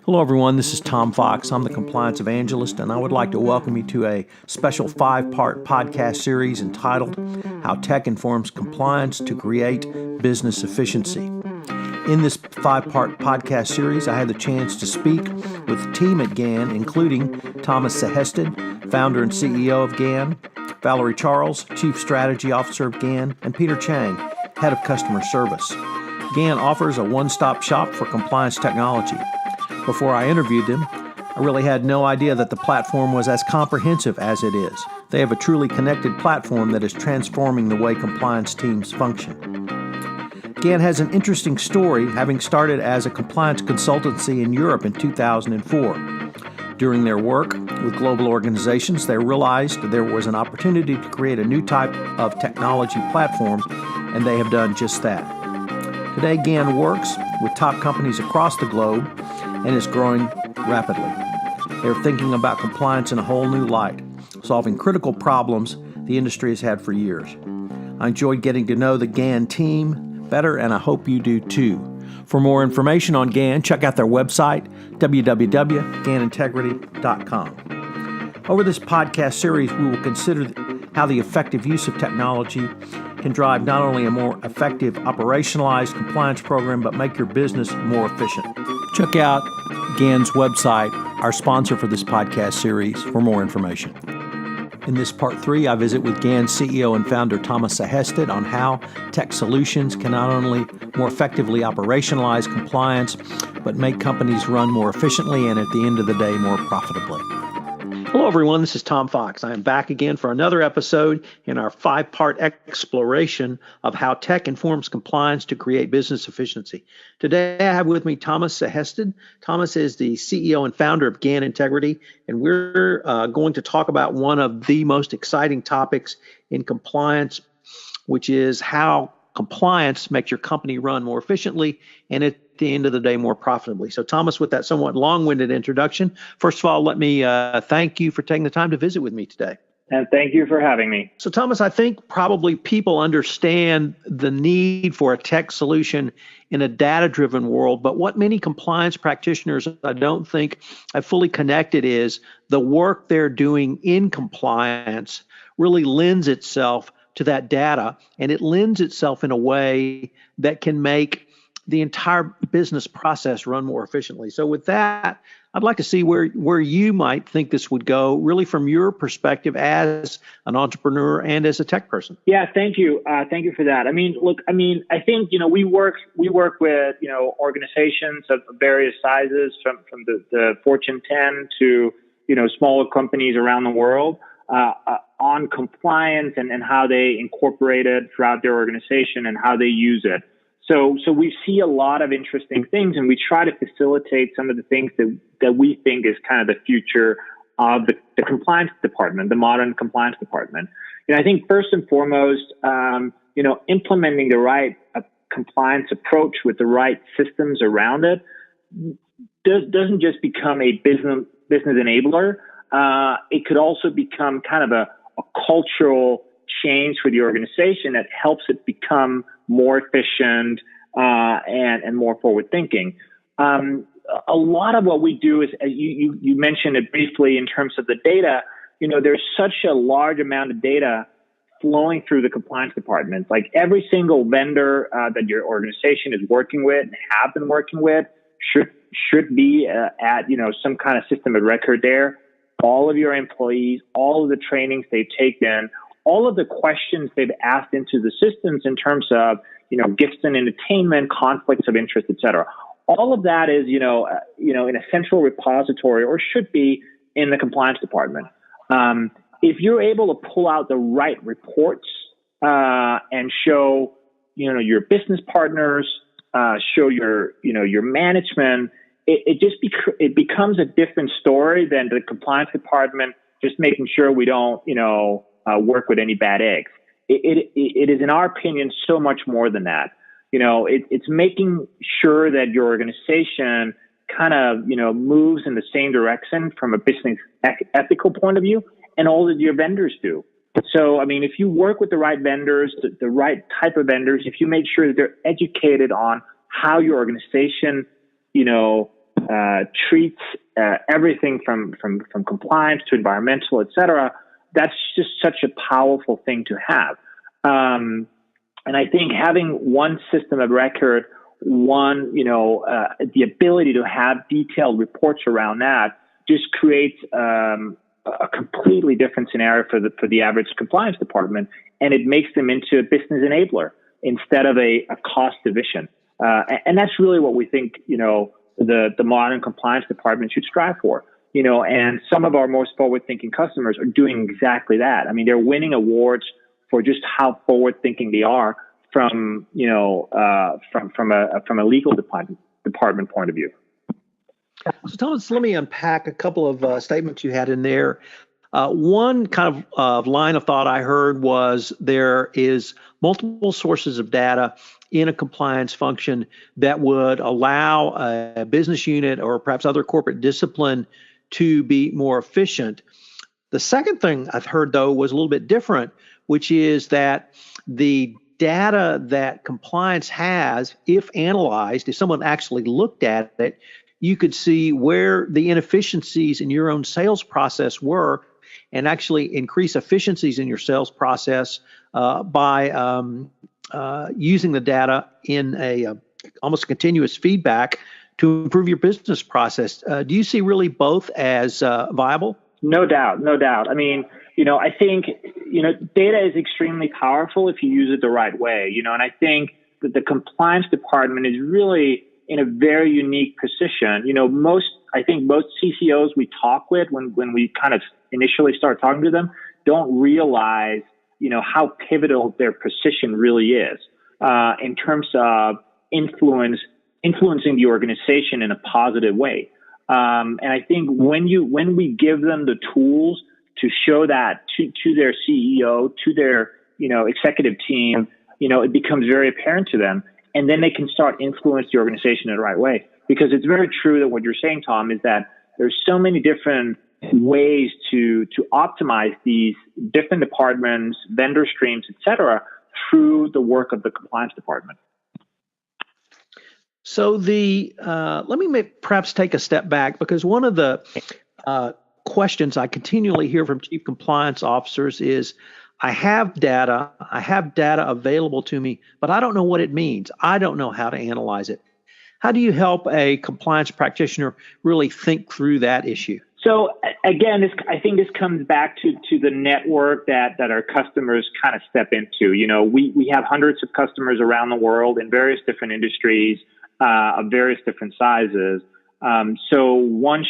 Hello everyone, this is Tom Fox. I'm the Compliance Evangelist, and I would like to welcome you to a special 5-part podcast series entitled How Tech Informs Compliance to Create Business Efficiency. In this 5-part podcast series, I had the chance to speak with the team at GAN, including Thomas Sehested, founder and CEO of GAN, Valerie Charles, Chief Strategy Officer of GAN, and Peter Chang, Head of Customer Service. GAN offers a one-stop shop for compliance technology. Before I interviewed them, I really had no idea that the platform was as comprehensive as it is. They have a truly connected platform that is transforming the way compliance teams function. GAN has an interesting story, having started as a compliance consultancy in Europe in 2004. During their work with global organizations, they realized there was an opportunity to create a new type of technology platform, and they have done just that. Today, GAN works with top companies across the globe and is growing rapidly. They're thinking about compliance in a whole new light, solving critical problems the industry has had for years. I enjoyed getting to know the GAN team better, and I hope you do too. For more information on GAN, check out their website, www.ganintegrity.com. Over this podcast series, we will consider how the effective use of technology can drive not only a more effective operationalized compliance program, but make your business more efficient. Check out GAN's website, our sponsor for this podcast series, for more information. In this part 3, I visit with GAN CEO and founder Thomas Sehested on how tech solutions can not only more effectively operationalize compliance, but make companies run more efficiently and at the end of the day, more profitably. Hello, everyone. This is Tom Fox. I am back again for another episode in our 5-part exploration of how tech informs compliance to create business efficiency. Today, I have with me Thomas Sehested. Thomas is the CEO and founder of GAN Integrity, and we're going to talk about one of the most exciting topics in compliance, which is how compliance makes your company run more efficiently and at the end of the day more profitably. So Thomas, with that somewhat long-winded introduction, first of all, let me thank you for taking the time to visit with me today. And thank you for having me. So Thomas, I think probably people understand the need for a tech solution in a data-driven world, but what many compliance practitioners I don't think have fully connected is the work they're doing in compliance really lends itself to that data, and it lends itself in a way that can make the entire business process run more efficiently. So with that, I'd like to see where you might think this would go, really from your perspective as an entrepreneur and as a tech person. Yeah, thank you. Thank you for that. I think, we work with, organizations of various sizes from the Fortune 10 to, smaller companies around the world on compliance and how they incorporate it throughout their organization and how they use it. So we see a lot of interesting things, and we try to facilitate some of the things that we think is kind of the future of the compliance department, the modern compliance department. I think first and foremost, implementing the right compliance approach with the right systems around it doesn't just become a business enabler. It could also become kind of a cultural change for the organization that helps it become more efficient and more forward thinking. A lot of what we do is, you mentioned it briefly in terms of the data. There's such a large amount of data flowing through the compliance department. Like every single vendor that your organization is working with and have been working with should be at some kind of system of record there. All of your employees, all of the trainings they've taken, all of the questions they've asked into the systems in terms of, gifts and entertainment, conflicts of interest, et cetera. All of that is, in a central repository, or should be in the compliance department. If you're able to pull out the right reports and show, your business partners, show your management, it becomes a different story than the compliance department just making sure we don't, work with any bad eggs. It is, in our opinion, so much more than that. It's making sure that your organization kind of, moves in the same direction from a business ethical point of view, and all that your vendors do. So, if you work with the right vendors, the right type of vendors, if you make sure that they're educated on how your organization, treats everything from compliance to environmental, et cetera, that's just such a powerful thing to have. And I think having one system of record, the ability to have detailed reports around that just creates a completely different scenario for the average compliance department, and it makes them into a business enabler instead of a cost division. And that's really what we think, the modern compliance department should strive for. And some of our most forward-thinking customers are doing exactly that. I mean, they're winning awards for just how forward-thinking they are from a legal department point of view. So, Thomas, let me unpack a couple of statements you had in there. One kind of line of thought I heard was there is multiple sources of data in a compliance function that would allow a business unit or perhaps other corporate discipline to be more efficient. The second thing I've heard, though, was a little bit different, which is that the data that compliance has, if analyzed, if someone actually looked at it, you could see where the inefficiencies in your own sales process were and actually increase efficiencies in your sales process by using the data in a almost continuous feedback to improve your business process. Do you see really both as viable? No doubt. I mean, I think, data is extremely powerful if you use it the right way, and I think that the compliance department is really in a very unique position. Most CCOs we talk with when we kind of initially start talking to them don't realize, how pivotal their position really is in terms of influencing the organization in a positive way. And I think when we give them the tools to show that to their CEO, to their, executive team, it becomes very apparent to them. And then they can start influence the organization in the right way. Because it's very true that what you're saying, Tom, is that there's so many different ways to optimize these different departments, vendor streams, et cetera, through the work of the compliance department. So let me perhaps take a step back, because one of the questions I continually hear from chief compliance officers is, I have data available to me, but I don't know what it means. I don't know how to analyze it. How do you help a compliance practitioner really think through that issue? So again, I think this comes back to the network that our customers kind of step into. We have hundreds of customers around the world in various different industries of various different sizes. So once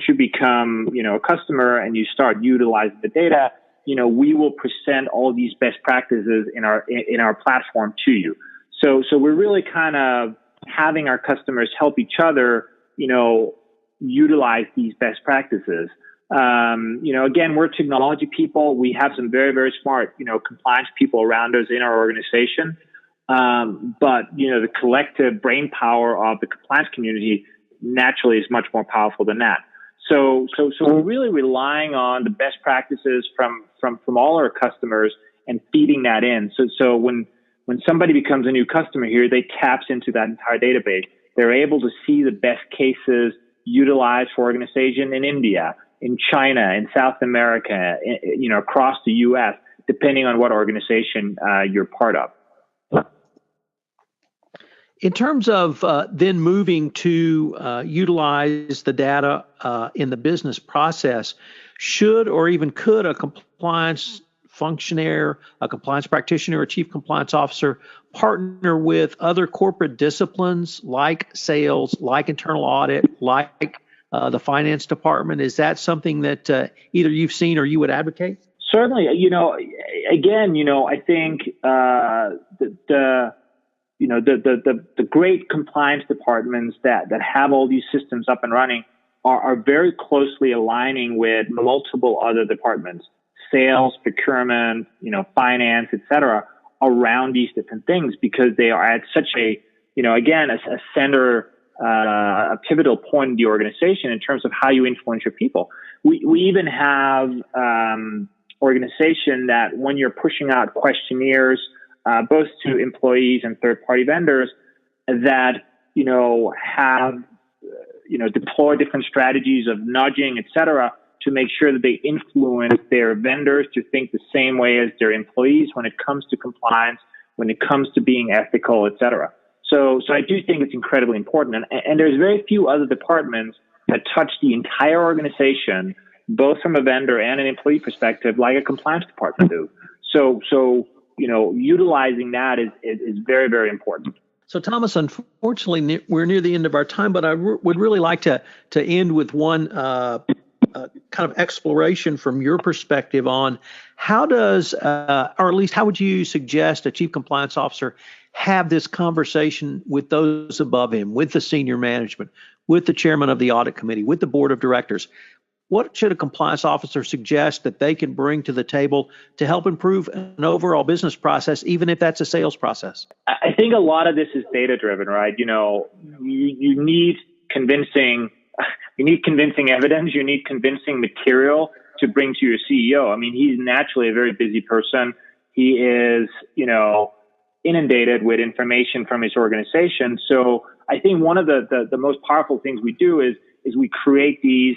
you become, a customer and you start utilizing the data, we will present all these best practices in our platform to you. So we're really kind of having our customers help each other, utilize these best practices. Again, we're technology people. We have some very, very smart, compliance people around us in our organization. But the collective brain power of the compliance community naturally is much more powerful than that. So we're really relying on the best practices from all our customers and feeding that in. So when somebody becomes a new customer here, they taps into that entire database. They're able to see the best cases utilized for organization in India, in China, in South America, across the U.S., depending on what organization you're part of. In terms of then moving to utilize the data in the business process, should or even could a compliance functionary, a compliance practitioner, a chief compliance officer partner with other corporate disciplines like sales, like internal audit, like the finance department? Is that something that either you've seen or you would advocate? Certainly. I think the great compliance departments that have all these systems up and running are very closely aligning with multiple other departments, sales, procurement, finance, et cetera, around these different things, because they are at such a center, a pivotal point in the organization in terms of how you influence your people. We even have organization that when you're pushing out questionnaires, both to employees and third-party vendors, that have deploy different strategies of nudging, et cetera, to make sure that they influence their vendors to think the same way as their employees when it comes to compliance, when it comes to being ethical, et cetera. So I do think it's incredibly important. And there's very few other departments that touch the entire organization, both from a vendor and an employee perspective, like a compliance department do. So utilizing that is very, very important. So, Thomas, unfortunately, we're near the end of our time, but I would really like to end with one kind of exploration from your perspective on how does, or at least how would you suggest a chief compliance officer have this conversation with those above him, with the senior management, with the chairman of the audit committee, with the board of directors? What should a compliance officer suggest that they can bring to the table to help improve an overall business process, even if that's a sales process? I think a lot of this is data driven, right? You need convincing evidence, you need convincing material to bring to your CEO. I mean, he's naturally a very busy person. He is, inundated with information from his organization. So I think one of the most powerful things we do is we create these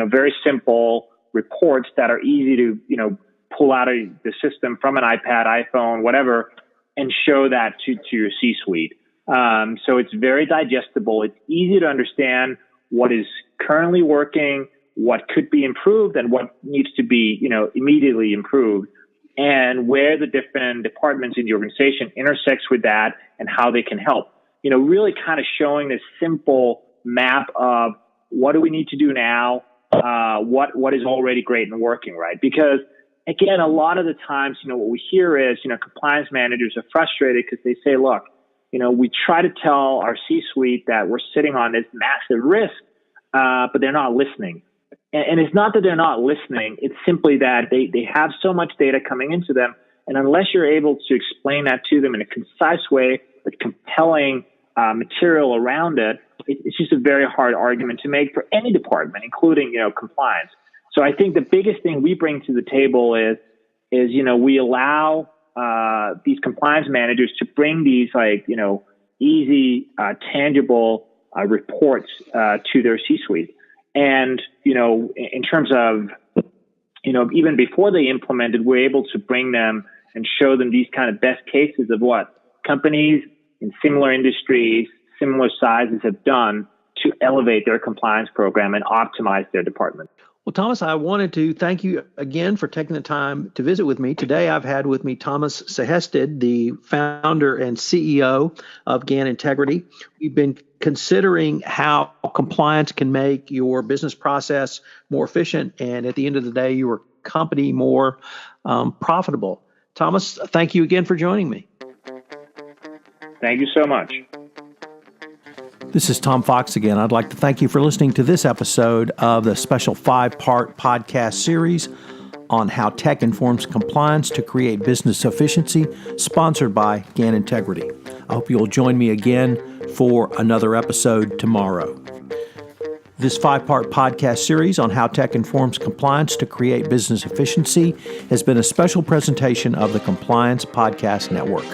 very simple reports that are easy to, pull out of the system from an iPad, iPhone, whatever, and show that to your C-suite. So it's very digestible. It's easy to understand what is currently working, what could be improved, and what needs to be, immediately improved, and where the different departments in the organization intersects with that and how they can help. Really kind of showing this simple map of what do we need to do now, what is already great and working, right? Because again, a lot of the times, what we hear is, compliance managers are frustrated because they say, look, we try to tell our C-suite that we're sitting on this massive risk, but they're not listening. And it's not that they're not listening. It's simply that they have so much data coming into them. And unless you're able to explain that to them in a concise way with compelling material around it, it's just a very hard argument to make for any department, including, compliance. So I think the biggest thing we bring to the table is we allow these compliance managers to bring these easy, tangible reports to their C-suite. And, in terms of, even before they implemented, we're able to bring them and show them these kind of best cases of what companies in similar industries, similar sizes have done to elevate their compliance program and optimize their department. Well, Thomas, I wanted to thank you again for taking the time to visit with me. Today, I've had with me Thomas Sehested, the founder and CEO of GAN Integrity. We've been considering how compliance can make your business process more efficient and, at the end of the day, your company more profitable. Thomas, thank you again for joining me. Thank you so much. This is Tom Fox again. I'd like to thank you for listening to this episode of the special 5-part podcast series on how tech informs compliance to create business efficiency, sponsored by GAN Integrity. I hope you'll join me again for another episode tomorrow. This 5-part podcast series on how tech informs compliance to create business efficiency has been a special presentation of the Compliance Podcast Network.